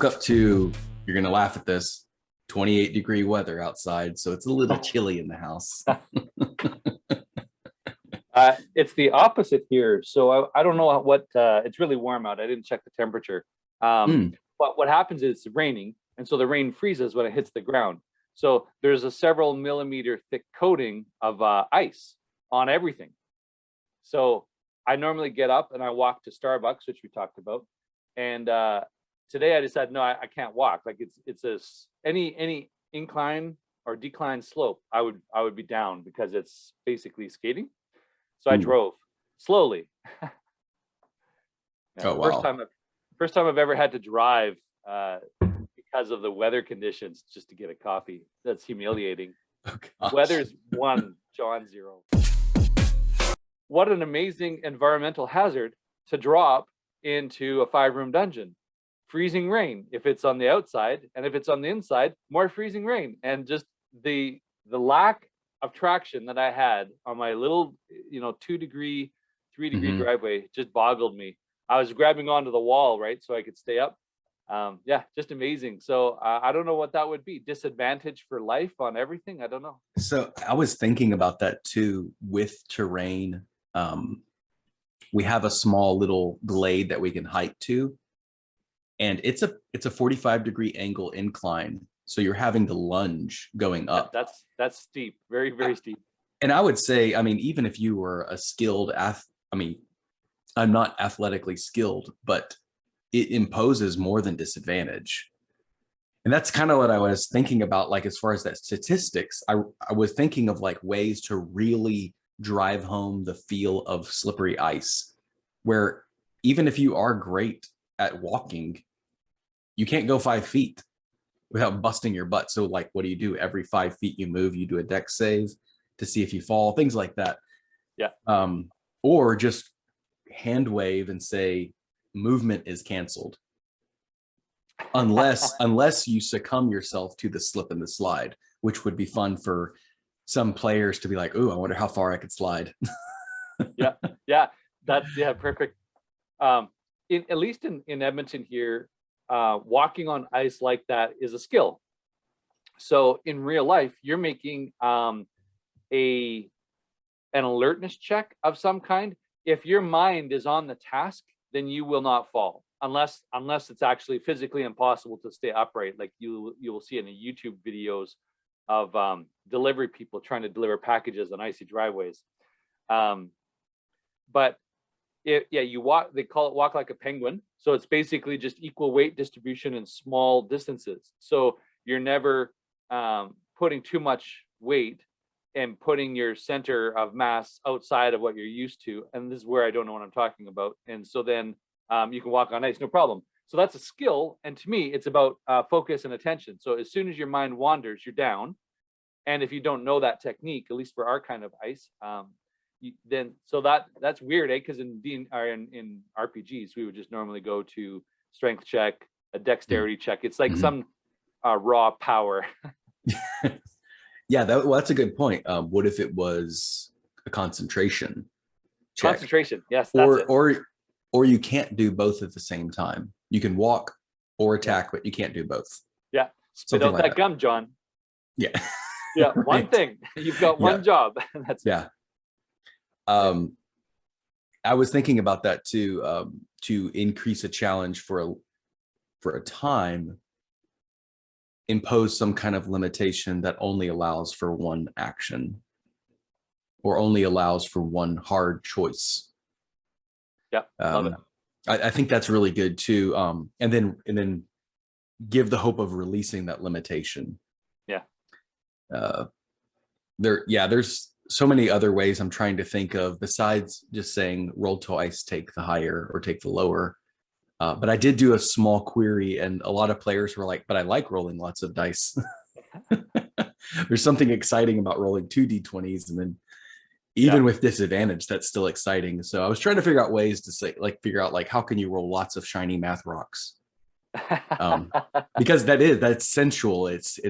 woke up to, you're going to laugh at this, 28-degree weather outside. So it's a little chilly in the house. It's the opposite here. So I don't know what, it's really warm out. I didn't check the temperature. But what happens is it's raining. And so the rain freezes when it hits the ground. So there's a several millimeter thick coating of ice on everything. So I normally get up and I walk to Starbucks, which we talked about. And today I decided, no, I can't walk. Like it's any incline or decline slope, I would be down because it's basically skating. So I drove slowly. Oh, wow. First time I've ever had to drive because of the weather conditions just to get a coffee. That's humiliating. Oh, Weather's 1, John 0. What an amazing environmental hazard to drop into a 5-room dungeon. Freezing rain if it's on the outside, and if it's on the inside, more freezing rain. And just the lack of traction that I had on my little, 2-degree, 3-degree driveway just boggled me. I was grabbing onto the wall, right, so I could stay up. Just amazing. So I don't know what that would be. Disadvantage for life on everything. I don't know. So I was thinking about that too with terrain. We have a small little glade that we can hike to, and it's a 45-degree angle incline. So you're having to lunge going up. That's steep, very, very steep. And I would say, even if you were a skilled I'm not athletically skilled, but it imposes more than disadvantage. And that's kind of what I was thinking about, like, as far as that statistics, I was thinking of like ways to really drive home the feel of slippery ice, where even if you are great at walking, you can't go 5 feet without busting your butt. So like, what do you do? Every 5 feet you move, you do a dex save to see if you fall, things like that. Yeah. Or just hand wave and say movement is canceled. Unless you succumb yourself to the slip and the slide, which would be fun for some players to be like, "Ooh, I wonder how far I could slide." That's perfect. At least in Edmonton here, walking on ice like that is a skill. So in real life, you're making an alertness check of some kind. If your mind is on the task, then you will not fall, unless it's actually physically impossible to stay upright. Like you will see in the YouTube videos of delivery people trying to deliver packages on icy driveways. But you walk. They call it walk like a penguin. So it's basically just equal weight distribution in small distances. So you're never putting too much weight and putting your center of mass outside of what you're used to. And this is where I don't know what I'm talking about. And so then you can walk on ice, no problem. So that's a skill. And to me, it's about focus and attention. So as soon as your mind wanders, you're down. And if you don't know that technique, at least for our kind of ice, that's weird, because in RPGs, we would just normally go to strength check, a dexterity check. It's like some raw power. Yeah, that's a good point. What if it was a concentration check? Concentration, yes, that's it. Or you can't do both at the same time. You can walk or attack, but you can't do both. Yeah, spit out that gum, John. Yeah. Yeah, right. One thing. You've got one job. That's it. I was thinking about that too, to increase a challenge for a time, impose some kind of limitation that only allows for one action or only allows for one hard choice. Yeah, love it. I think that's really good too. And then give the hope of releasing that limitation. Yeah. There's so many other ways I'm trying to think of besides just saying roll twice, take the higher or take the lower. But I did do a small query, and a lot of players were like, but I like rolling lots of dice. There's something exciting about rolling 2 d20s, and then even with disadvantage, that's still exciting. So I was trying to figure out ways to figure out how can you roll lots of shiny math rocks? Because that's sensual. It's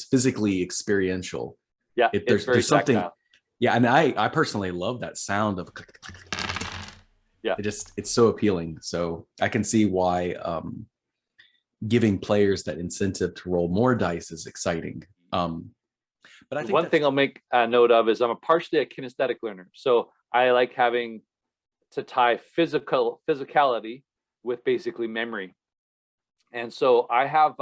physically experiential. Yeah, there's something. Tactile. Yeah, and I personally love that sound of. Yeah, it's so appealing. So I can see why giving players that incentive to roll more dice is exciting. But I think one thing I'll make a note of is I'm partially a kinesthetic learner. So I like having to tie physicality with basically memory. And so I have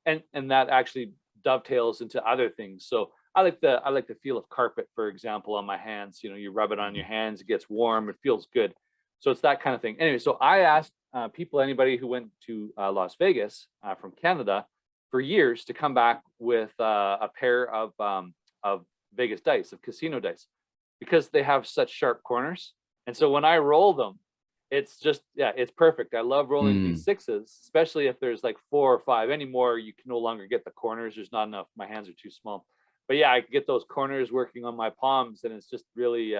and that actually dovetails into other things. So I like the feel of carpet, for example, on my hands. You know, you rub it on your hands, it gets warm, it feels good. So it's that kind of thing. Anyway, so I asked anybody who went to Las Vegas from Canada for years to come back with a pair of Vegas dice, of casino dice, because they have such sharp corners. And so when I roll them, it's just, it's perfect. I love rolling these sixes, especially if there's like 4 or 5 anymore. You can no longer get the corners. There's not enough. My hands are too small. But yeah, I can get those corners working on my palms, and it's just really,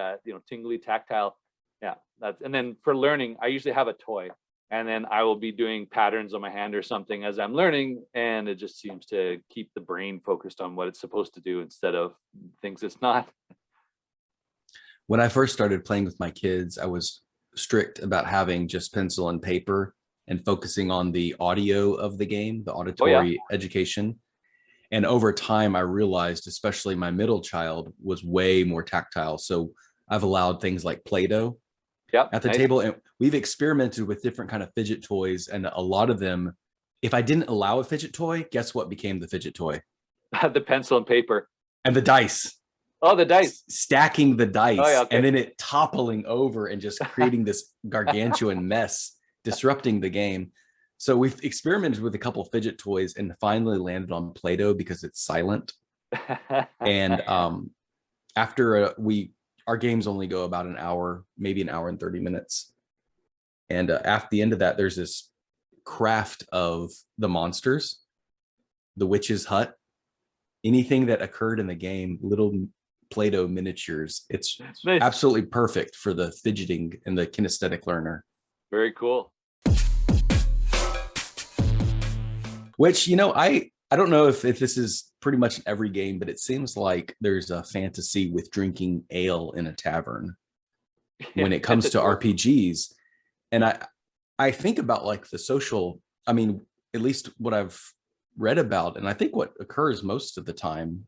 tingly, tactile. Yeah, and then for learning, I usually have a toy, and then I will be doing patterns on my hand or something as I'm learning, and it just seems to keep the brain focused on what it's supposed to do instead of things it's not. When I first started playing with my kids, I was strict about having just pencil and paper and focusing on the audio of the game, the auditory education. And over time, I realized, especially my middle child was way more tactile. So I've allowed things like Play-Doh at the table. And we've experimented with different kind of fidget toys. And a lot of them, if I didn't allow a fidget toy, guess what became the fidget toy? The pencil and paper. And the dice. Oh, the dice. Stacking the dice, and then it toppling over and just creating this gargantuan mess, disrupting the game. So we've experimented with a couple fidget toys and finally landed on Play-Doh because it's silent. And after our games only go about an hour, maybe an hour and 30 minutes. And at the end of that, there's this craft of the monsters, the witch's hut, anything that occurred in the game, little Play-Doh miniatures. It's absolutely perfect for the fidgeting and the kinesthetic learner. Very cool. Which, I don't know if this is pretty much in every game, but it seems like there's a fantasy with drinking ale in a tavern when it comes to RPGs. And I think about like the social, at least what I've read about, and I think what occurs most of the time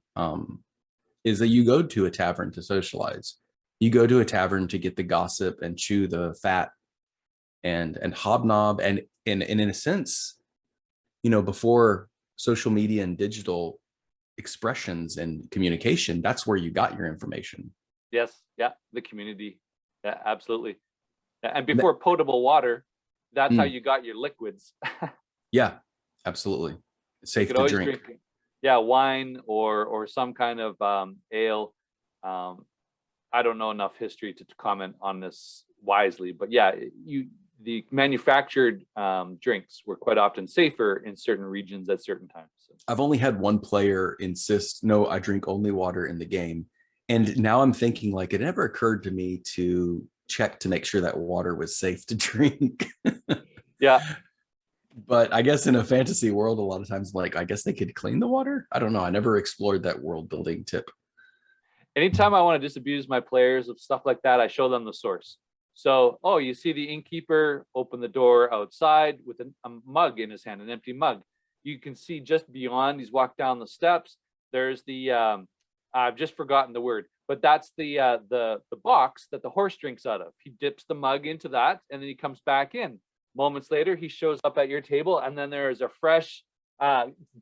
is that you go to a tavern to socialize. You go to a tavern to get the gossip and chew the fat and hobnob. And in a sense, before social media and digital expressions and communication, that's where you got your information. Yes. Yeah. The community. Yeah, absolutely. And before potable water, that's how you got your liquids. Yeah, absolutely. Safe to drink. Wine or some kind of ale. I don't know enough history to comment on this wisely, but the manufactured drinks were quite often safer in certain regions at certain times. So. I've only had one player insist, no, I drink only water in the game. And now I'm thinking, like, it never occurred to me to check to make sure that water was safe to drink. Yeah. But I guess in a fantasy world, a lot of times, like, I guess they could clean the water. I don't know. I never explored that world building tip. Anytime I want to disabuse my players of stuff like that, I show them the source. So, you see the innkeeper open the door outside with a mug in his hand, an empty mug. You can see just beyond, he's walked down the steps. There's the, I've just forgotten the word, but that's the box that the horse drinks out of. He dips the mug into that, and then he comes back in. Moments later, he shows up at your table, and then there is a fresh,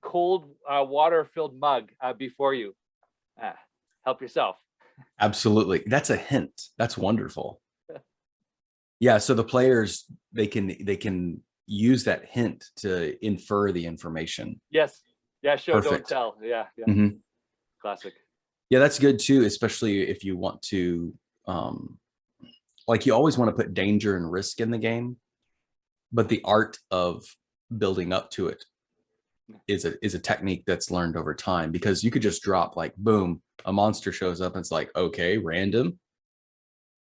cold, water-filled mug before you. Help yourself. Absolutely. That's a hint. That's wonderful. Yeah, so the players, they can use that hint to infer the information. Yes. Yeah, show, Perfect. don't tell. Yeah. Mm-hmm. Classic. Yeah, that's good too, especially if you want to, you always want to put danger and risk in the game, but the art of building up to it is a technique that's learned over time, because you could just drop like, boom, a monster shows up and it's like, okay, random.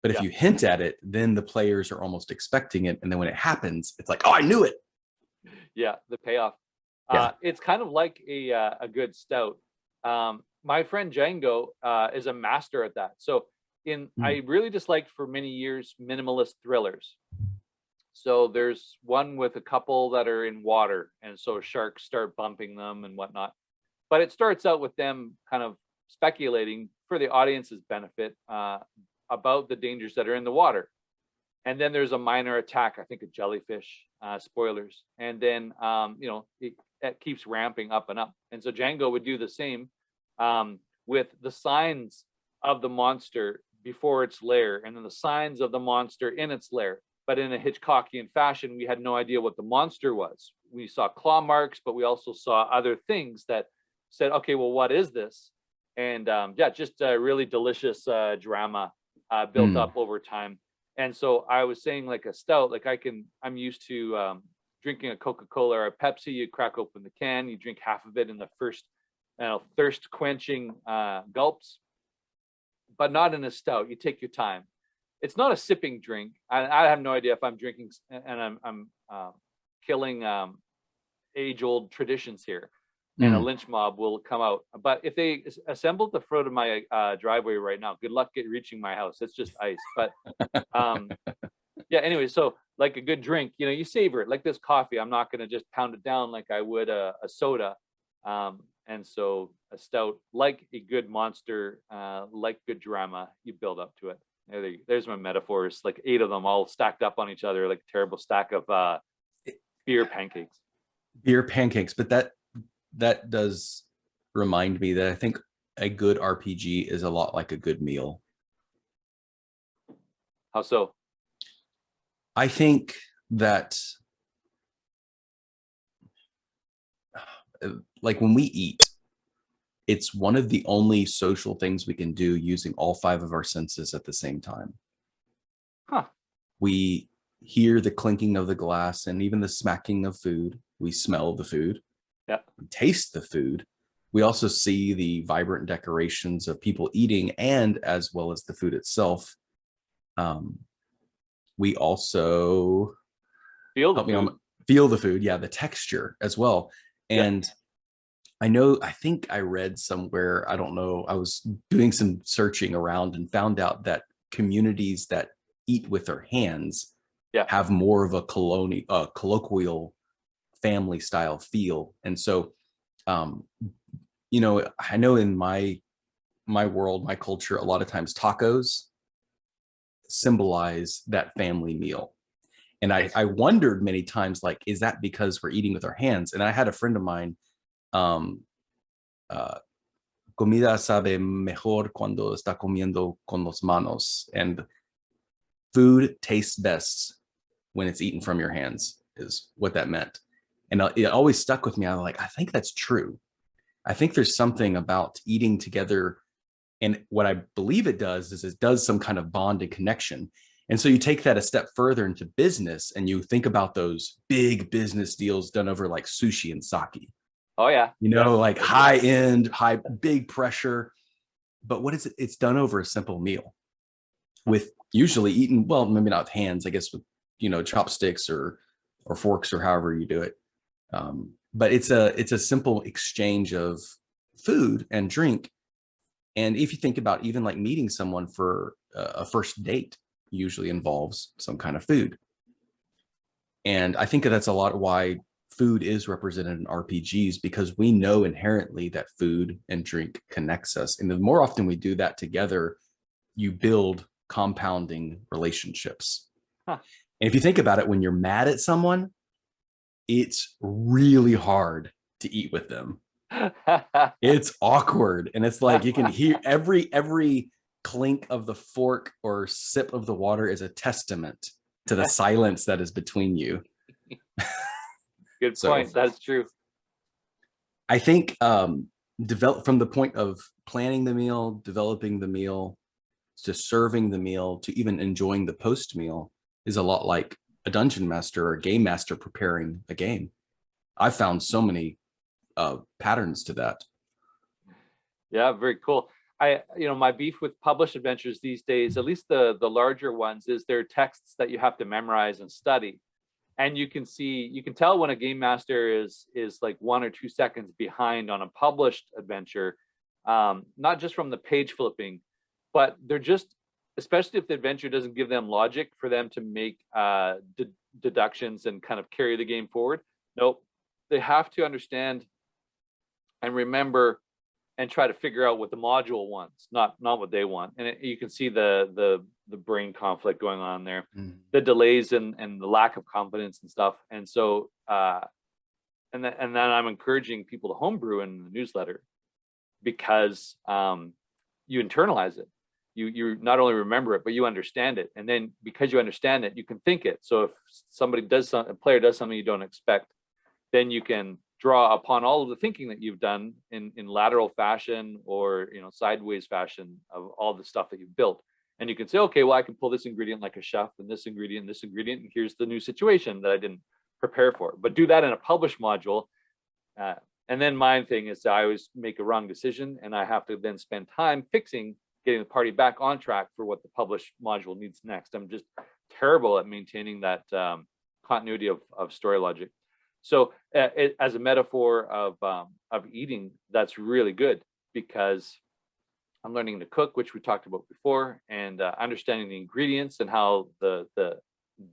But if you hint at it, then the players are almost expecting it. And then when it happens, it's like, oh, I knew it. Yeah, the payoff. Yeah. It's kind of like a good stout. My friend Django is a master at that. So I really disliked for many years minimalist thrillers. So there's one with a couple that are in water, and so sharks start bumping them and whatnot. But it starts out with them kind of speculating for the audience's benefit about the dangers that are in the water. And then there's a minor attack, I think a jellyfish, spoilers. And then, it keeps ramping up and up. And so Django would do the same with the signs of the monster before its lair, and then the signs of the monster in its lair. But in a Hitchcockian fashion, we had no idea what the monster was. We saw claw marks, but we also saw other things that said, okay, well, what is this? And just a really delicious drama built up over time. And so I was saying, like a stout, like I'm used to drinking a Coca-Cola or a Pepsi. You crack open the can, you drink half of it in the first thirst quenching gulps, but not in a stout. You take your time. It's not a sipping drink. I have no idea if I'm drinking and I'm killing age-old traditions here, and a lynch mob will come out. But if they assemble at the front of my driveway right now, good luck reaching my house. It's just ice. But yeah, anyway, so like a good drink, you savor it. Like this coffee, I'm not going to just pound it down like I would a soda. And so a stout, like a good monster, like good drama, you build up to it. There's my metaphors, like 8 of them all stacked up on each other, like a terrible stack of beer pancakes. But that does remind me that I think a good RPG is a lot like a good meal. How so? I think that like when we eat, it's one of the only social things we can do using all 5 of our senses at the same time. We hear the clinking of the glass and even the smacking of food. We smell the food. Yeah. We taste the food. We also see the vibrant decorations of people eating, and as well as the food itself. We also feel the food. Feel the food. Yeah, the texture as well. And I think I read somewhere, I don't know, I was doing some searching around and found out that communities that eat with their hands have more of a colloquial family style feel. And so, I know in my world, my culture, a lot of times tacos symbolize that family meal. And I wondered many times, like, is that because we're eating with our hands? And I had a friend of mine, comida sabe mejor cuando está comiendo con las manos, and food tastes best when it's eaten from your hands, is what that meant. And it always stuck with me. I'm like, I think that's true. I think there's something about eating together, and what I believe it does is it does some kind of bond and connection. And so you take that a step further into business, and you think about those big business deals done over like sushi and sake. Oh yeah. Like high end, big pressure. But what is it? It's done over a simple meal with usually eaten, well, maybe not with hands, I guess with, chopsticks or forks or however you do it. But it's a simple exchange of food and drink. And if you think about even like meeting someone for a first date, usually involves some kind of food. And I think that's a lot of why food is represented in RPGs, because we know inherently that food and drink connects us. And the more often we do that together, you build compounding relationships. And if you think about it, when you're mad at someone, it's really hard to eat with them. It's awkward. And it's like you can hear every clink of the fork or sip of the water is a testament to the silence that is between you. Good point. That's true. I think develop from the point of planning the meal, developing the meal, to serving the meal, to even enjoying the post meal is a lot like a dungeon master or a game master preparing a game. I've found so many patterns to that. Yeah, very cool. My beef with published adventures these days, at least the larger ones, is they're texts that you have to memorize and study. And you can tell when a game master is like 1 or 2 seconds behind on a published adventure, not just from the page flipping, but they're just especially if the adventure doesn't give them logic for them to make deductions and kind of carry the game forward. Nope, they have to understand and remember and try to figure out what the module wants, not what they want. And you can see the brain conflict going on there, the delays and the lack of confidence and stuff. And so and then I'm encouraging people to homebrew in the newsletter, because you internalize it. You not only remember it, but you understand it. And then because you understand it, you can think it. So if a player does something you don't expect, then you can draw upon all of the thinking that you've done in lateral fashion or sideways fashion of all the stuff that you've built. And you can say, okay, well, I can pull this ingredient like a chef, and this ingredient, and here's the new situation that I didn't prepare for. But do that in a published module. And then my thing is I always make a wrong decision, and I have to then spend time getting the party back on track for what the published module needs next. I'm just terrible at maintaining that continuity of story logic. So as a metaphor of eating, that's really good, because I'm learning to cook, which we talked about before, and understanding the ingredients and how the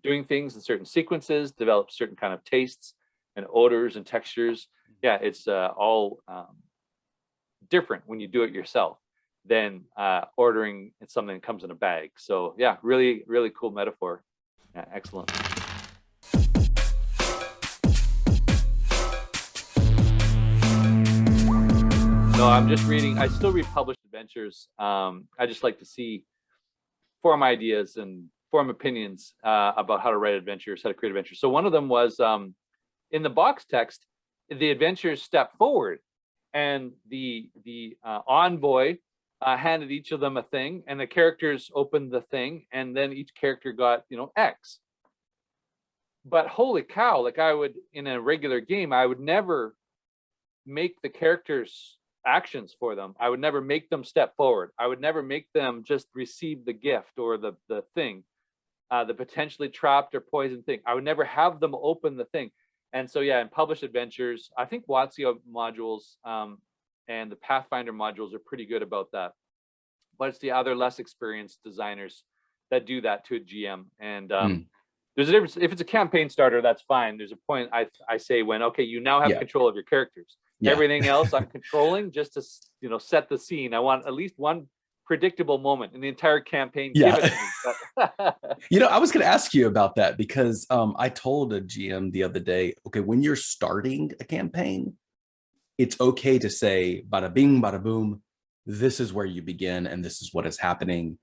doing things in certain sequences develops certain kind of tastes and odors and textures. Yeah, it's all different when you do it yourself than ordering something that comes in a bag. So yeah, really, really cool metaphor. Yeah, excellent. No, I'm just reading. I still read published adventures. I just like to see form ideas and form opinions about how to write adventures, how to create adventures. So one of them was in the box text, the adventurers step forward, and the envoy handed each of them a thing, and the characters opened the thing, and then each character got X. But holy cow, like in a regular game, I would never make the characters actions for them. I would never make them step forward. I would never make them just receive the gift or the thing, the potentially trapped or poisoned thing. I would never have them open the thing. And so yeah, in published adventures, I think WotC modules and the Pathfinder modules are pretty good about that. But it's the other less experienced designers that do that to a GM. And there's a difference. If it's a campaign starter, that's fine. There's a point I say when, okay, you now have control of your characters. Yeah. Everything else I'm controlling just to set the scene. I want at least one predictable moment in the entire campaign. Yeah. Give it to me. I was going to ask you about that, because I told a GM the other day, okay, when you're starting a campaign, it's okay to say bada bing, bada boom. This is where you begin, and this is what is happening.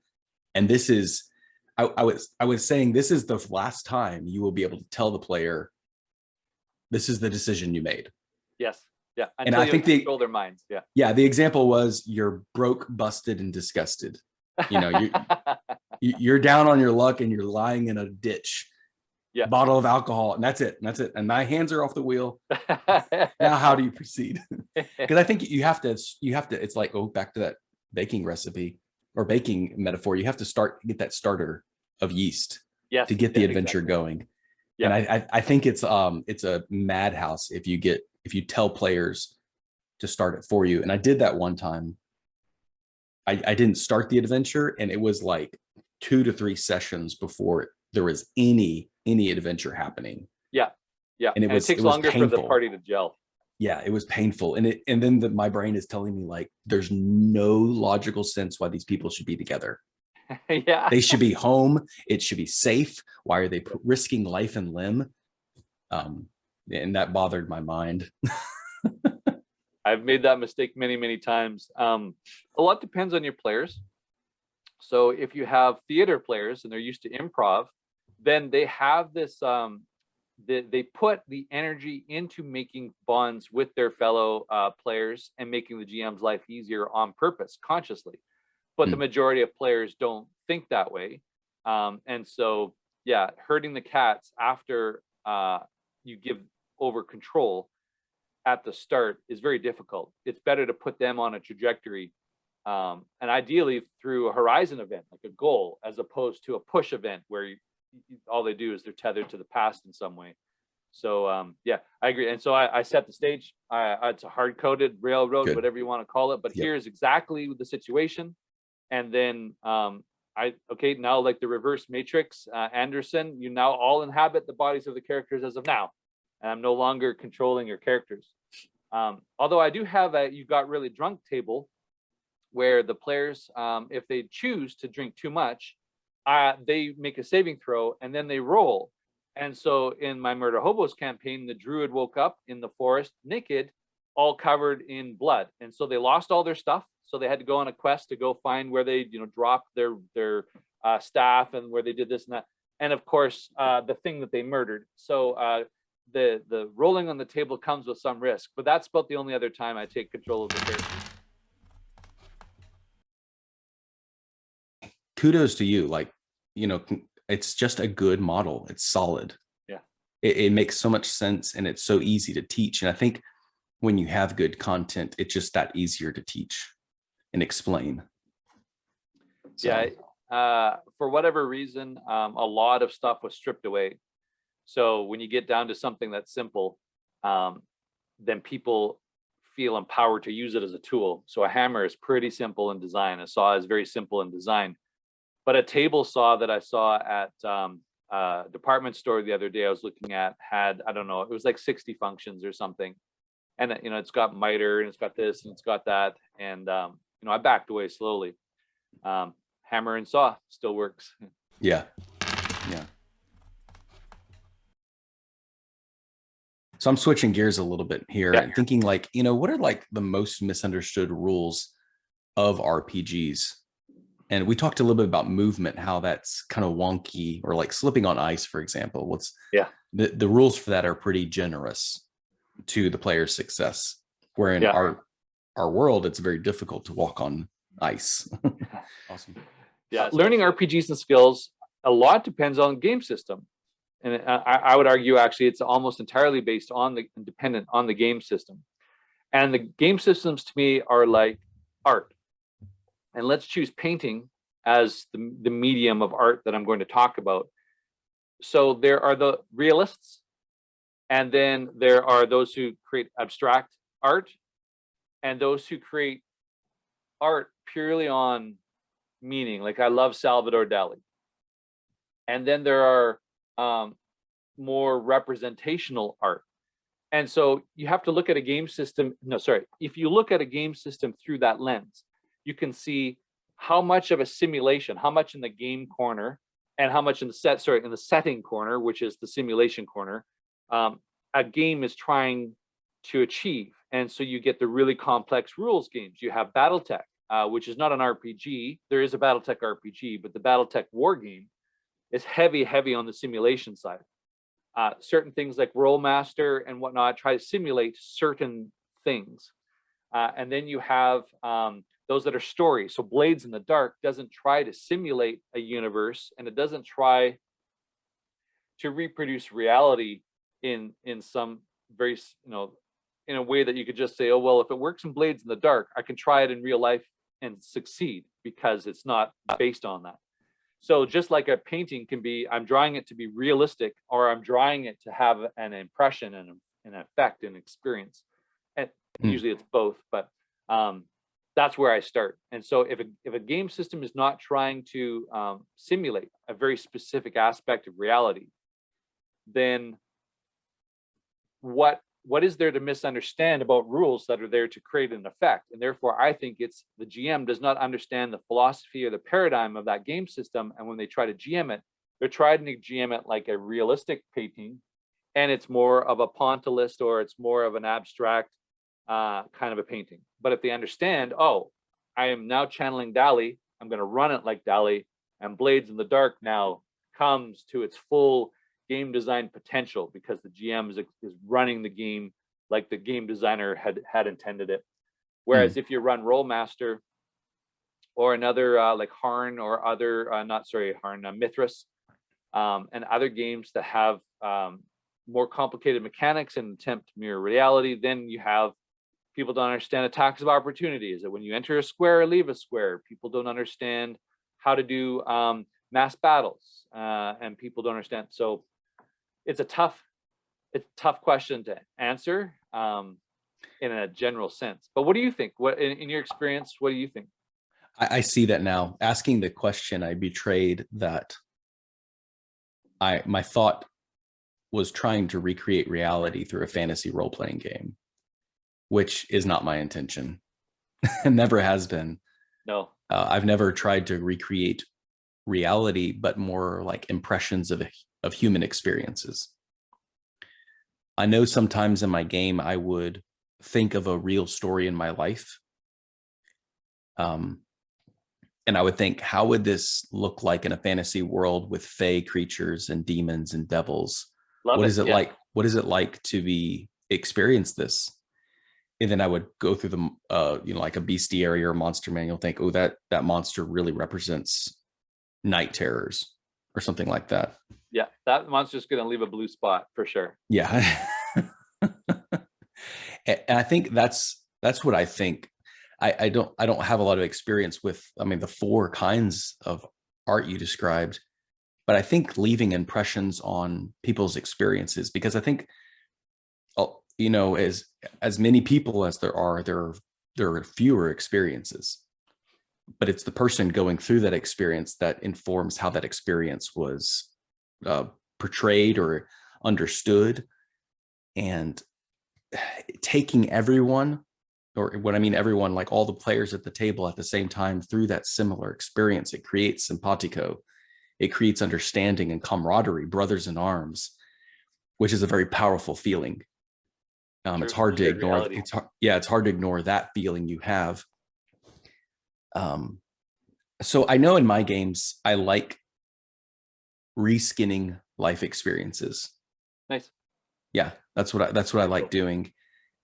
And this is, I was saying, this is the last time you will be able to tell the player, this is the decision you made. Yes. Yeah. And I think control their minds. Yeah. Yeah. The example was you're broke, busted, and disgusted. You're down on your luck and you're lying in a ditch. Yeah. Bottle of alcohol, and that's it. And my hands are off the wheel. Now, how do you proceed? Because I think you have to, it's like, back to that baking recipe or baking metaphor. You have to get that starter of yeast to get the adventure going. Yeah. And I think it's a madhouse if you tell players to start it for you. And I did that one time. I didn't start the adventure, and it was like 2 to 3 sessions before there was any adventure happening. Yeah. And it takes longer for the party to gel. Yeah, it was painful. And then my brain is telling me, like, there's no logical sense why these people should be together. Yeah. They should be home. It should be safe. Why are they risking life and limb? And that bothered my mind. I've made that mistake many, many times. A lot depends on your players. So if you have theater players and they're used to improv, then they have this, they put the energy into making bonds with their fellow players and making the GM's life easier on purpose, consciously. But the majority of players don't think that way. And so, yeah, herding the cats after you give over control at the start is very difficult. It's better to put them on a trajectory, and ideally through a horizon event, like a goal, as opposed to a push event where all they do is they're tethered to the past in some way. So yeah, I agree. And so I set the stage. It's a hard-coded railroad, whatever you want to call it, but here's exactly the situation. And then okay, now like the reverse matrix, Anderson, you now all inhabit the bodies of the characters as of now, and I'm no longer controlling your characters. Although I do have a you got really drunk table where the players, if they choose to drink too much, they make a saving throw and then they roll. And so in my Murder Hobos campaign, the druid woke up in the forest naked, all covered in blood. And so they lost all their stuff. So they had to go on a quest to go find where they, dropped their staff and where they did this and that. And of course, the thing that they murdered. So the rolling on the table comes with some risk, but that's about the only other time I take control of the character. Kudos to you. Like, it's just a good model. It's solid. Yeah. It makes so much sense and it's so easy to teach. And I think when you have good content, it's just that easier to teach and explain. So. Yeah. For whatever reason, a lot of stuff was stripped away. So when you get down to something that's simple, then people feel empowered to use it as a tool. So a hammer is pretty simple in design. A saw is very simple in design. But a table saw that I saw at a department store the other day I was looking at had, I don't know, it was like 60 functions or something. And, it's got miter and it's got this and it's got that. And, I backed away slowly. Hammer and saw still works. Yeah. Yeah. So I'm switching gears a little bit here and thinking like, what are like the most misunderstood rules of RPGs? And we talked a little bit about movement, how that's kind of wonky, or like slipping on ice, for example. The rules for that are pretty generous to the player's success. Where in our world, it's very difficult to walk on ice. Awesome. Yeah, learning RPGs and skills, a lot depends on game system. And I would argue, actually, it's almost entirely dependent on the game system. And the game systems to me are like art. And let's choose painting as the medium of art that I'm going to talk about. So there are the realists, and then there are those who create abstract art, and those who create art purely on meaning. Like I love Salvador Dali. And then there are more representational art. And so you have to look at a game system. If you look at a game system through that lens, you can see how much of a simulation, how much in the game corner, and how much in the setting corner, which is the simulation corner, a game is trying to achieve. And so you get the really complex rules games. You have BattleTech, which is not an RPG. There is a BattleTech RPG, but the BattleTech war game is heavy on the simulation side. Certain things like Rollmaster and whatnot try to simulate certain things. And then you have those that are stories. So Blades in the Dark doesn't try to simulate a universe, and it doesn't try to reproduce reality in some very, in a way that you could just say, oh, well, if it works in Blades in the Dark, I can try it in real life and succeed, because it's not based on that. So just like a painting can be, I'm drawing it to be realistic, or I'm drawing it to have an impression and an effect and experience. And usually it's both, but that's where I start. And so if a game system is not trying to simulate a very specific aspect of reality, then what is there to misunderstand about rules that are there to create an effect? And therefore, I think it's the GM does not understand the philosophy or the paradigm of that game system. And when they try to GM it, they're trying to GM it like a realistic painting, and it's more of a pointillist, or it's more of an abstract kind of a painting. But if they understand, oh, I am now channeling Dali, I'm going to run it like Dali, and Blades in the Dark now comes to its full game design potential, because the GM is running the game like the game designer had intended it. Whereas if you run Rollmaster or another like Harn or other Mithras, and other games that have more complicated mechanics and attempt to mirror reality, then you have people don't understand attacks of opportunity. Is that when you enter a square or leave a square? People don't understand how to do mass battles, and people don't understand. So it's a tough question to answer in a general sense. But what do you think? What in your experience, what do you think? I see that now. Asking the question, I betrayed that my thought was trying to recreate reality through a fantasy role-playing game, which is not my intention. And never has been. No. I've never tried to recreate reality, but more like impressions of human experiences. I know sometimes in my game, I would think of a real story in my life. And I would think, how would this look like in a fantasy world with fae creatures and demons and devils? What is it like? What is it like to experience this? And then I would go through the, like a bestiary or monster manual, think, oh, that monster really represents night terrors or something like that. Yeah, that monster's going to leave a blue spot for sure. Yeah. And I think that's what I think. I don't have a lot of experience with, the 4 kinds of art you described, but I think leaving impressions on people's experiences, because I think, as many people as there are fewer experiences, but it's the person going through that experience that informs how that experience was portrayed or understood. And taking everyone, or what I mean everyone, like all the players at the table at the same time through that similar experience, it creates simpatico. It creates understanding and camaraderie, brothers in arms, which is a very powerful feeling. It's hard to ignore. It's hard to ignore that feeling you have. So I know in my games, I like reskinning life experiences. Nice. Yeah, that's what I like doing.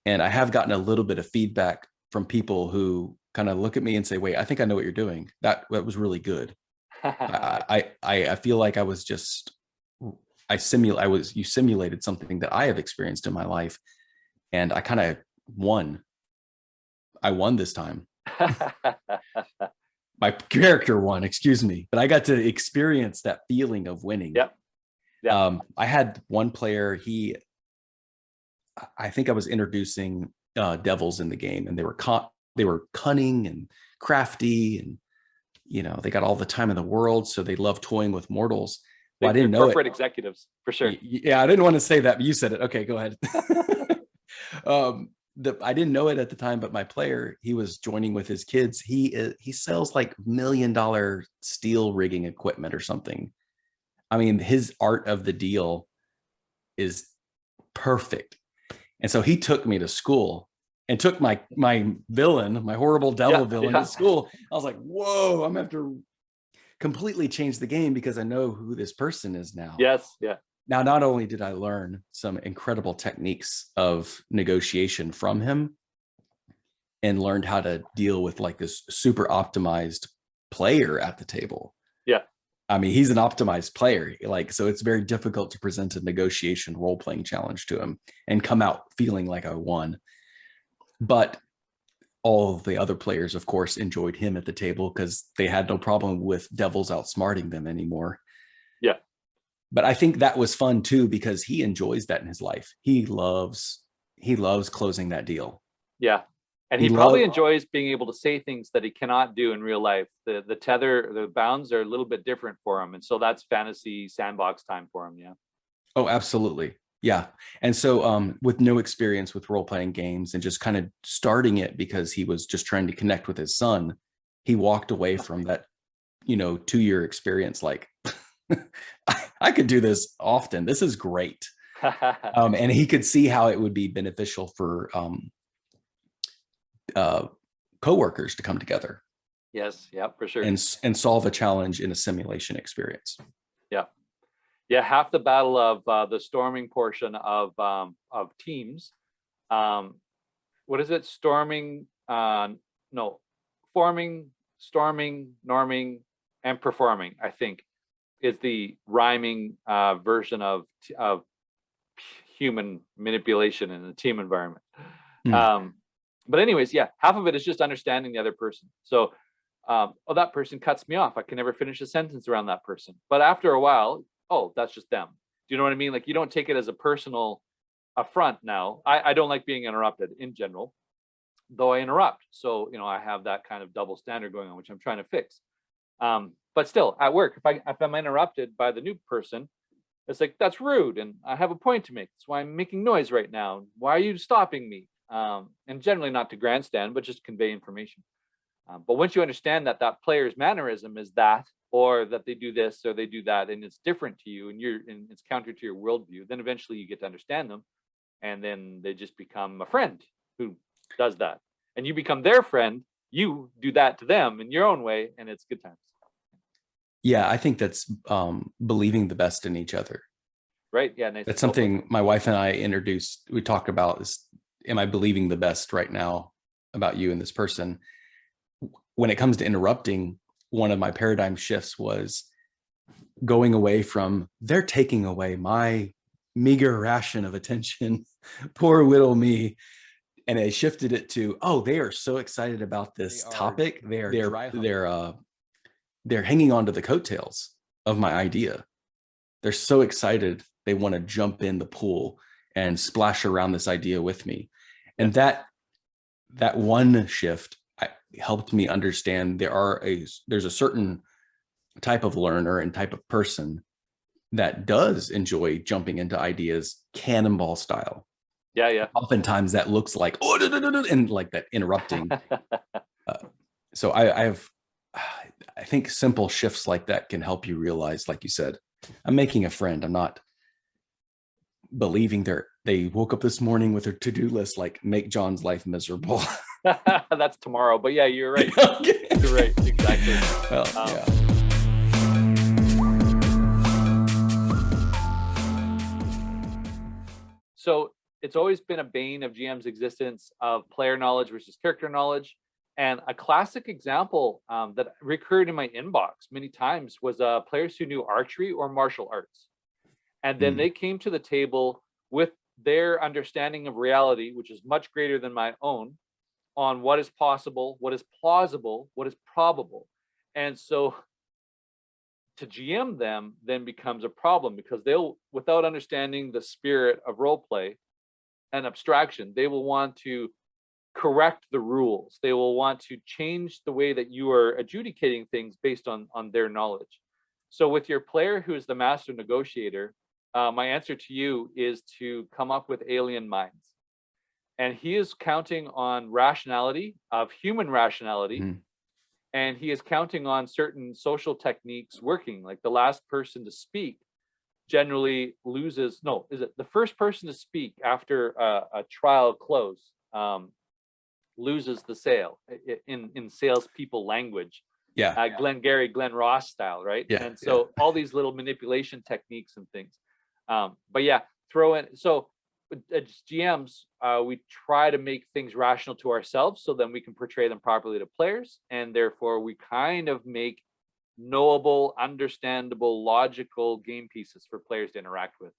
And I have gotten a little bit of feedback from people who kind of look at me and say, wait, I think I know what you're doing. That was really good. I feel like I was just, you simulated something that I have experienced in my life. And I kind of won. I won this time. My character won, excuse me, but I got to experience that feeling of winning. Yep. I had one player, I think I was introducing devils in the game, and they were cunning and crafty, and they got all the time in the world, so they love toying with mortals. Well, I didn't know corporate executives for sure. Yeah, I didn't want to say that, but you said it. Okay, go ahead. I didn't know it at the time, but my player, he was joining with his kids. He sells like $1 million steel rigging equipment or something. His art of the deal is perfect. And so he took me to school and took my villain, my horrible devil villain to school. I was like, whoa, I'm going to have to completely change the game because I know who this person is now. Yes. Yeah. Now, not only did I learn some incredible techniques of negotiation from him and learned how to deal with like this super optimized player at the table. Yeah. He's an optimized player, so it's very difficult to present a negotiation role-playing challenge to him and come out feeling like I won. But all of the other players, of course, enjoyed him at the table because they had no problem with devils outsmarting them anymore. Yeah. But I think that was fun too, because he enjoys that in his life. He loves closing that deal. Yeah. And he probably enjoys being able to say things that he cannot do in real life. The bounds are a little bit different for him. And so that's fantasy sandbox time for him. Yeah. Oh, absolutely. Yeah. And so with no experience with role-playing games and just kind of starting it because he was just trying to connect with his son, he walked away from that, 2-year experience like, I could do this often. This is great. And he could see how it would be beneficial for coworkers to come together. Yes. Yeah, for sure. And solve a challenge in a simulation experience. Yeah. Yeah. Half the battle of the storming portion of teams. What is it? Storming, forming, storming, norming, and performing, I think, is the rhyming version of human manipulation in a team environment. But anyways, yeah, half of it is just understanding the other person. So, that person cuts me off. I can never finish a sentence around that person. But after a while, that's just them. Do you know what I mean? Like, you don't take it as a personal affront now. I don't like being interrupted in general. though I interrupt. So, I have that kind of double standard going on, which I'm trying to fix. But still, at work, if I'm interrupted by the new person, it's like, that's rude, and I have a point to make. That's why I'm making noise right now. Why are you stopping me? And generally not to grandstand, but just convey information. But once you understand that that player's mannerism is that, or that they do this or they do that, and it's different to you, and it's counter to your worldview, then eventually you get to understand them, and then they just become a friend who does that, and you become their friend. You do that to them in your own way, and it's good times. Yeah, I think that's believing the best in each other. Right. Yeah. Nice. That's something my wife and I we talked about is, am I believing the best right now about you and this person? When it comes to interrupting, one of my paradigm shifts was going away from, they're taking away my meager ration of attention, poor little me. And I shifted it to, oh, they are so excited about this topic. They're hanging on to the coattails of my idea. They're so excited. They want to jump in the pool and splash around this idea with me. And that one shift helped me understand there's a certain type of learner and type of person that does enjoy jumping into ideas cannonball style. Yeah. Oftentimes that looks like, and like that interrupting. So I think simple shifts like that can help you realize, like you said, I'm making a friend. I'm not believing they woke up this morning with their to-do list, like make John's life miserable. That's tomorrow, but yeah, you're right. Okay. You're right. Exactly. Well, yeah. So it's always been a bane of GM's existence of player knowledge versus character knowledge. And a classic example that recurred in my inbox many times was players who knew archery or martial arts. And then they came to the table with their understanding of reality, which is much greater than my own, on what is possible, what is plausible, what is probable. And so to GM them then becomes a problem, because they'll, without understanding the spirit of role play and abstraction, they will want to correct the rules. They will want to change the way that you are adjudicating things based on their knowledge. So with your player who is the master negotiator, my answer to you is to come up with alien minds. And he is counting on rationality, of human rationality, and he is counting on certain social techniques working. Like the last person to speak generally loses, no, is it the first person to speak after a trial close loses the sale, in salespeople language. Yeah. Glenn Ross style, right? Yeah. And so all these little manipulation techniques and things. But yeah, throw in. So as GMs, we try to make things rational to ourselves so then we can portray them properly to players. And therefore we kind of make knowable, understandable, logical game pieces for players to interact with.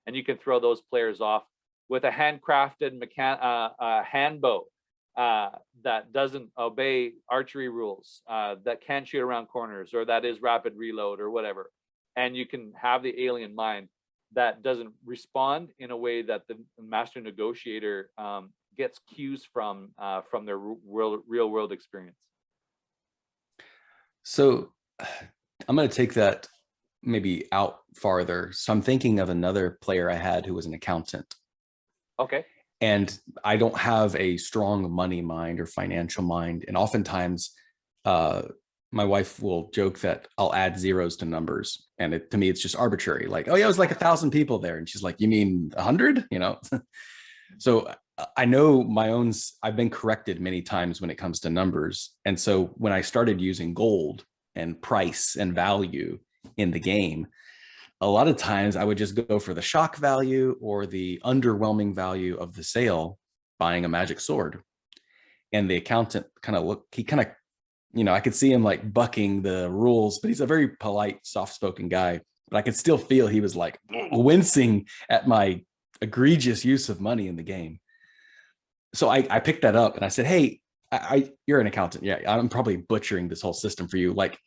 And you can throw those players off with a handcrafted hand bow that doesn't obey archery rules, that can't shoot around corners, or that is rapid reload or whatever. And you can have the alien mind that doesn't respond in a way that the master negotiator gets cues from their real world experience. So I'm going to take that maybe out farther. So I'm thinking of another player I had who was an accountant. Okay. And I don't have a strong money mind or financial mind. And oftentimes my wife will joke that I'll add zeros to numbers. And to me, it's just arbitrary. Like, oh yeah, it was like 1,000 people there. And she's like, you mean 100? So I know I've been corrected many times when it comes to numbers. And so when I started using gold and price and value in the game, a lot of times I would just go for the shock value or the underwhelming value of the sale, buying a magic sword. And the accountant I could see him like bucking the rules, but he's a very polite, soft-spoken guy. But I could still feel he was like wincing at my egregious use of money in the game. So I picked that up and I said, hey, you're an accountant. Yeah, I'm probably butchering this whole system for you. Like,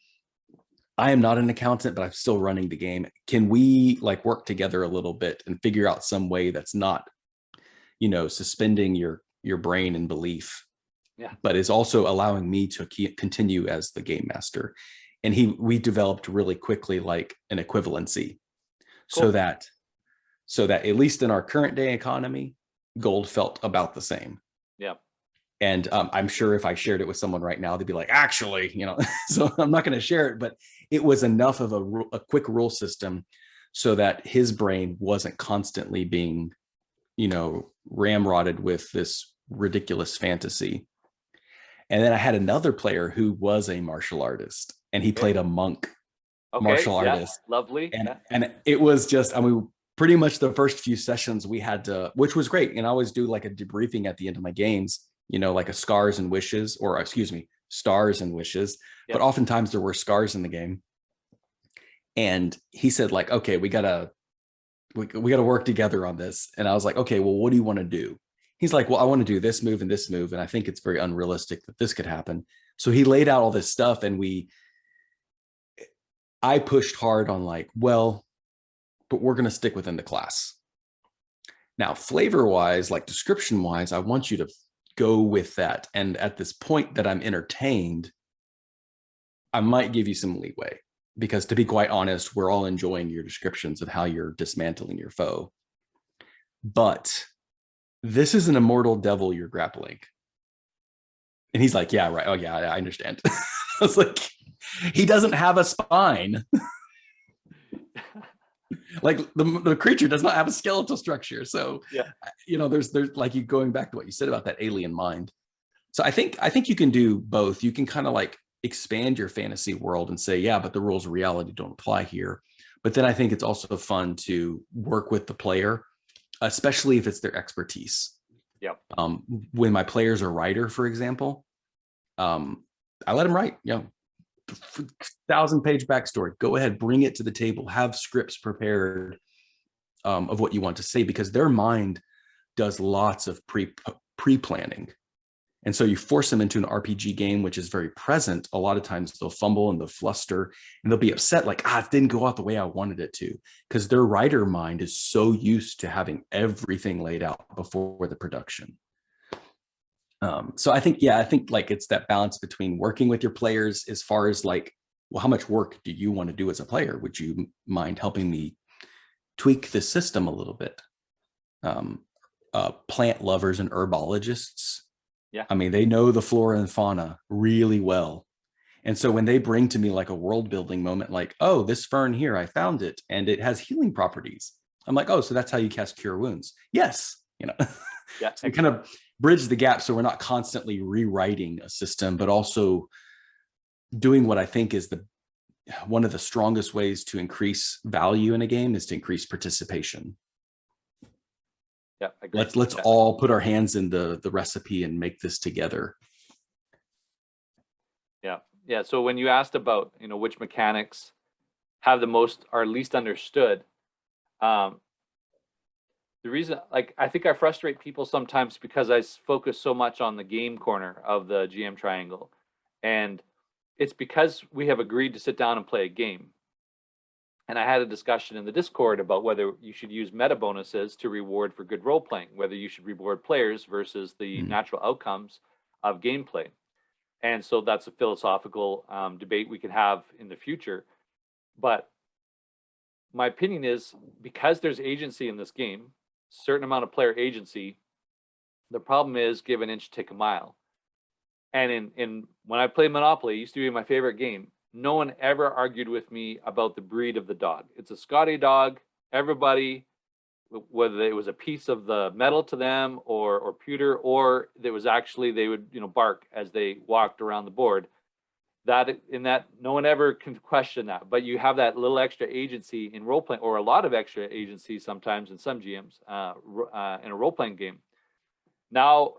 I am not an accountant, but I'm still running the game. Can we like work together a little bit and figure out some way that's not, suspending your brain and belief but is also allowing me to continue as the game master. And we developed really quickly like an equivalency, cool. so that at least in our current day economy, gold felt about the same. Yeah. And I'm sure if I shared it with someone right now, they'd be like, actually, so I'm not going to share it, but it was enough of a quick rule system so that his brain wasn't constantly being, ramrodded with this ridiculous fantasy. And then I had another player who was a martial artist, and he played a monk martial artist. Lovely. And it was just, pretty much the first few sessions we had to, which was great. And I always do like a debriefing at the end of my games, like a stars and wishes. But oftentimes there were scars in the game. And he said like, okay, we gotta work together on this. And I was like, okay, well, what do you want to do? He's like, well, I want to do this move and this move. And I think it's very unrealistic that this could happen. So he laid out all this stuff, and I pushed hard on like, well, but we're going to stick within the class. Now, flavor wise, like description wise, I want you to go with that. And at this point that I'm entertained, I might give you some leeway, because to be quite honest, we're all enjoying your descriptions of how you're dismantling your foe. But this is an immortal devil you're grappling. And he's like, yeah, right. Oh yeah, I understand. I was like, he doesn't have a spine. Like the creature does not have a skeletal structure. So, there's like, you going back to what you said about that alien mind. So I think you can do both. You can kind of like expand your fantasy world and say, yeah, but the rules of reality don't apply here. But then I think it's also fun to work with the player, especially if it's their expertise. Yeah. When my player's a writer, for example, I let him write, 1,000-page backstory. Go ahead, bring it to the table, have scripts prepared of what you want to say, because their mind does lots of pre-planning. And so you force them into an RPG game, which is very present. A lot of times they'll fumble and they'll fluster and they'll be upset, like, it didn't go out the way I wanted it to, because their writer mind is so used to having everything laid out before the production. So I think like it's that balance between working with your players as far as like, well, how much work do you want to do as a player? Would you mind helping me tweak the system a little bit? Plant lovers and herbologists. Yeah. They know the flora and fauna really well. And so when they bring to me like a world building moment, like, oh, this fern here, I found it and it has healing properties. I'm like, oh, so that's how you cast Cure Wounds. Yes. Yeah. So we kind of bridge the gap, so we're not constantly rewriting a system, but also doing what I think is one of the strongest ways to increase value in a game is to increase participation. Yeah, I agree. Let's all put our hands in the recipe and make this together. Yeah. So when you asked about, which mechanics have the most are least understood, the reason, like, I think I frustrate people sometimes because I focus so much on the game corner of the GM triangle, and it's because we have agreed to sit down and play a game. And I had a discussion in the Discord about whether you should use meta bonuses to reward for good role playing, whether you should reward players versus the natural outcomes of gameplay. And so that's a philosophical debate we can have in the future. But my opinion is, because there's agency in this game, certain amount of player agency, the problem is give an inch, take a mile. And in when I played Monopoly, it used to be my favorite game. No one ever argued with me about the breed of the dog. It's a Scotty dog. Everybody, whether it was a piece of the metal to them or pewter, or there was actually, they would bark as they walked around the board. That no one ever can question that. But you have that little extra agency in role playing, or a lot of extra agency sometimes in some GMs in a role playing game. Now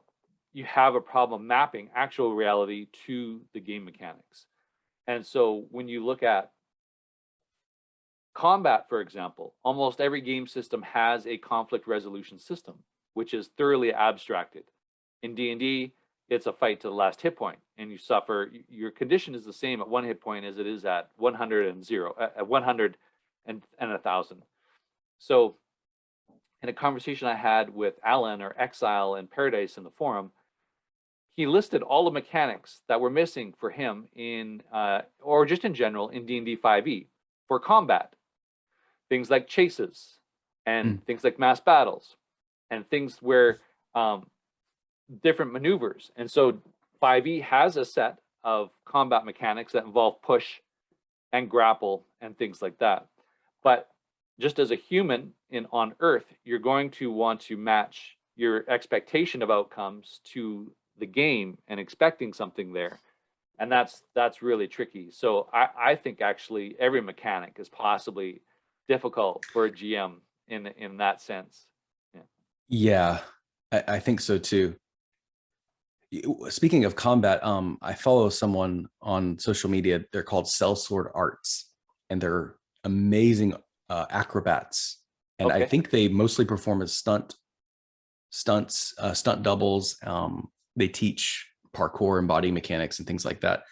you have a problem mapping actual reality to the game mechanics. And so when you look at combat, for example, almost every game system has a conflict resolution system, which is thoroughly abstracted. In D&D, it's a fight to the last hit point, and you suffer. Your condition is the same at 1 hit point as it is at 100 and 0, at 100 and 1,000. So in a conversation I had with Alan, or Exile in Paradise, in the forum, he listed all the mechanics that were missing for him in, or just in general in D&D 5e for combat. Things like chases and things like mass battles and things where different maneuvers. And so 5e has a set of combat mechanics that involve push and grapple and things like that. But just as a human on Earth, you're going to want to match your expectation of outcomes to the game and expecting something there. And that's really tricky. So I think actually every mechanic is possibly difficult for a GM in that sense. Yeah, I think so too. Speaking of combat, I follow someone on social media. They're called Sellsword Arts, and they're amazing acrobats. And I think they mostly perform as stunt doubles. They teach parkour and body mechanics and things like that.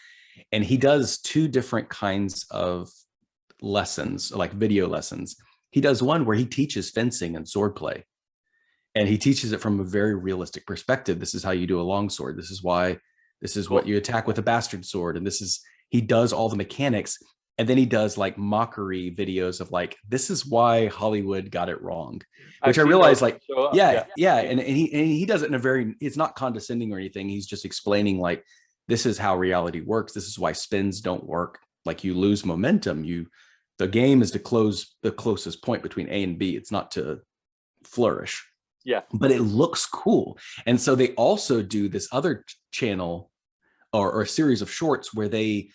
And he does two different kinds of lessons, like video lessons. He does one where he teaches fencing and swordplay. And he teaches it from a very realistic perspective. This is how you do a longsword. This is what you attack with a bastard sword. And he does all the mechanics. And then he does like mockery videos of like, this is why Hollywood got it wrong, which I realize like, yeah. And he does it in a very, it's not condescending or anything. He's just explaining like, this is how reality works. This is why spins don't work. Like you lose momentum. The game is to close the closest point between A and B. It's not to flourish. Yeah. But it looks cool. And so they also do this other channel or a series of shorts where they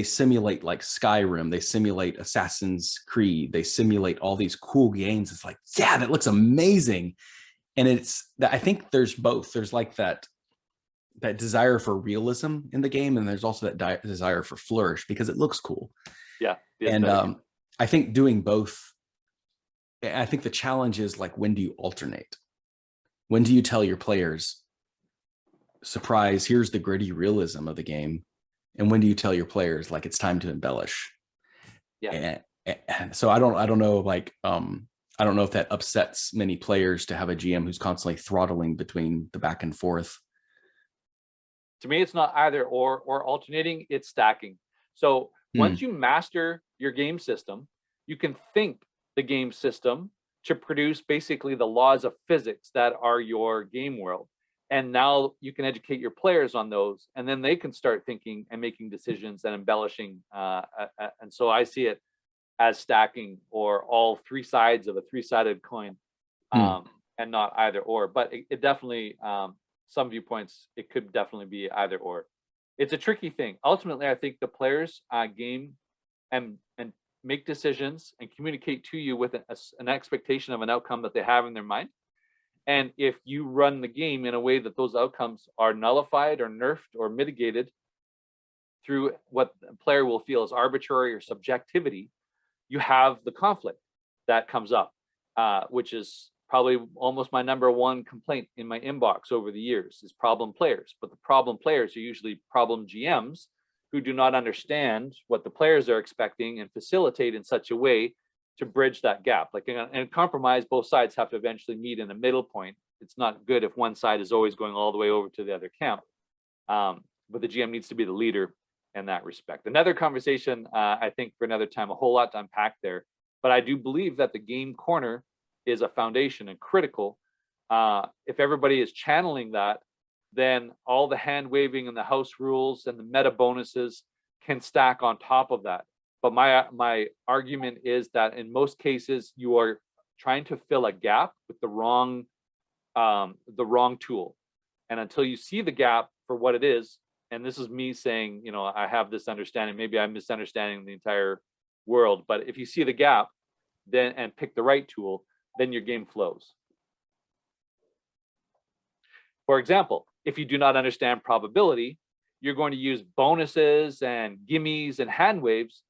simulate like Skyrim, they simulate Assassin's Creed, they simulate all these cool games. It's like, yeah, that looks amazing. And I think there's both. There's like that desire for realism in the game, and there's also that desire for flourish because it looks cool. Yeah. And I think doing both, I think the challenge is like, when do you alternate? When do you tell your players, surprise, here's the gritty realism of the game? And when do you tell your players like it's time to embellish? Yeah. And so I don't know, like I don't know if that upsets many players to have a GM who's constantly throttling between the back and forth. To me, it's not either or alternating, it's stacking. So once you master your game system, you can think the game system to produce basically the laws of physics that are your game world. And now you can educate your players on those, and then they can start thinking and making decisions and embellishing. And so I see it as stacking, or all three sides of a three-sided coin, and not either or. But it definitely, some viewpoints, it could definitely be either or. It's a tricky thing. Ultimately, I think the players game and make decisions and communicate to you with an expectation of an outcome that they have in their mind. And if you run the game in a way that those outcomes are nullified or nerfed or mitigated through what the player will feel is arbitrary or subjectivity, you have the conflict that comes up, which is probably almost my number one complaint in my inbox over the years, is problem players. But the problem players are usually problem GMs who do not understand what the players are expecting and facilitate in such a way to bridge that gap. Like in a compromise, both sides have to eventually meet in a middle point. It's not good if one side is always going all the way over to the other camp. But the GM needs to be the leader in that respect. Another conversation, I think, for another time, a whole lot to unpack there. But I do believe that the game corner is a foundation and critical. If everybody is channeling that, then all the hand waving and the house rules and the meta bonuses can stack on top of that. But my argument is that in most cases, you are trying to fill a gap with the wrong tool. And until you see the gap for what it is, and this is me saying, I have this understanding, maybe I'm misunderstanding the entire world, but if you see the gap then and pick the right tool, then your game flows. For example, if you do not understand probability, you're going to use bonuses and gimmies and hand waves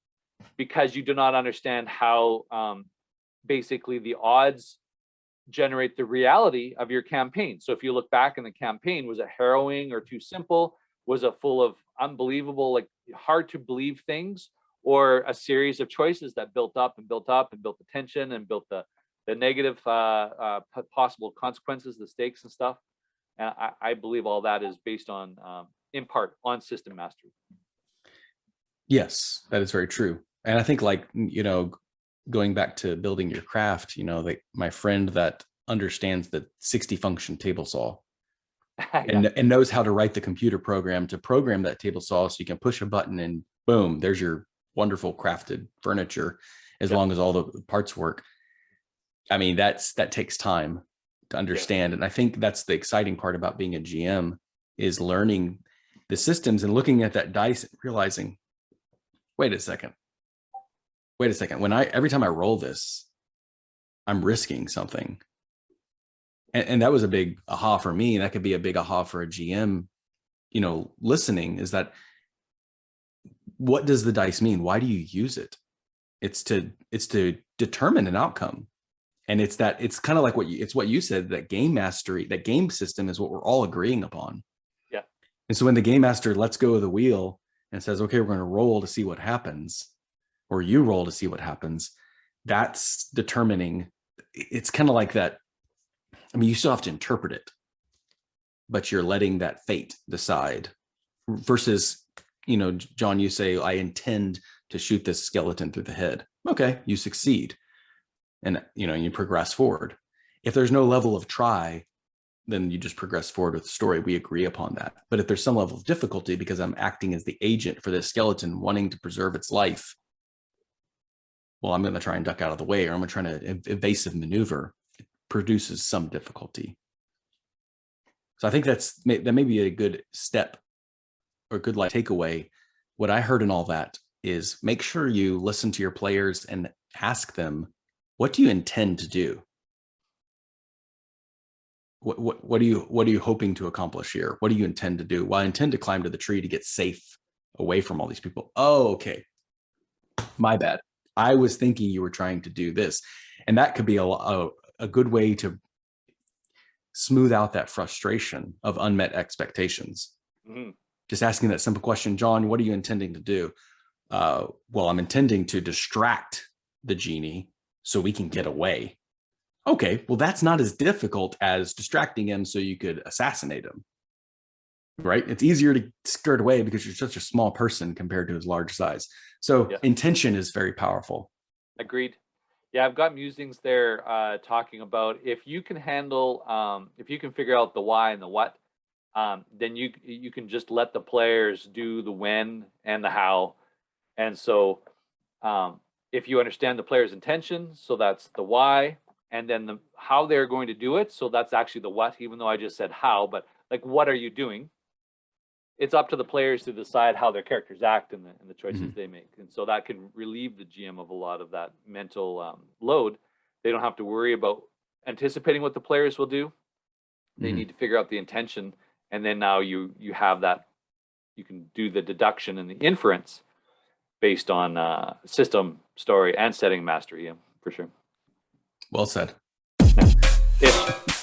because you do not understand how basically the odds generate the reality of your campaign. So if you look back in the campaign, was it harrowing or too simple? Was it full of unbelievable, like hard to believe things, or a series of choices that built up and built up and built the tension and built the negative possible consequences, the stakes and stuff? And I believe all that is based on, in part, on system mastery. Yes, that is very true. And I think, like, going back to building your craft, like my friend that understands the 60 function table saw and knows how to write the computer program to program that table saw so you can push a button and boom, there's your wonderful crafted furniture, as long as all the parts work. I mean, that takes time to understand. And I think that's the exciting part about being a GM, is learning the systems and looking at that dice and realizing, wait a second. Every time I roll this, I'm risking something. And that was a big aha for me. That could be a big aha for a GM, listening, is that, what does the dice mean? Why do you use it? It's to determine an outcome. And it's kind of like what you said, that game mastery, that game system is what we're all agreeing upon. Yeah. And so when the game master lets go of the wheel and says, okay, we're going to roll to see what happens, or you roll to see what happens, that's determining. It's kind of like that. I mean, you still have to interpret it, but you're letting that fate decide, versus, John, you say, I intend to shoot this skeleton through the head. Okay, you succeed. And, you progress forward. If there's no level of try, then you just progress forward with the story. We agree upon that. But if there's some level of difficulty, because I'm acting as the agent for this skeleton wanting to preserve its life, well, I'm going to try and duck out of the way, or I'm going to try to evasive maneuver. It produces some difficulty. So I think that may be a good step, or a good takeaway. What I heard in all that is, make sure you listen to your players and ask them, what do you intend to do? What are you hoping to accomplish here? What do you intend to do? Well, I intend to climb to the tree to get safe away from all these people. Oh, okay. My bad. I was thinking you were trying to do this. And that could be a good way to smooth out that frustration of unmet expectations. Mm-hmm. Just asking that simple question, John, what are you intending to do? Well, I'm intending to distract the genie so we can get away. Okay, well, that's not as difficult as distracting him so you could assassinate him, right? It's easier to skirt away because you're such a small person compared to his large size. So intention is very powerful. Agreed. Yeah, I've got musings there talking about, if you can handle, if you can figure out the why and the what, then you can just let the players do the when and the how. And so if you understand the player's intention, so that's the why, and then the how they're going to do it, so that's actually the what, even though I just said how, but like, what are you doing? It's up to the players to decide how their characters act and the choices they make. And so that can relieve the GM of a lot of that mental load. They don't have to worry about anticipating what the players will do. They need to figure out the intention, and then now you have that, you can do the deduction and the inference based on system, story, and setting mastery. Yeah, for sure. Well said. Ish.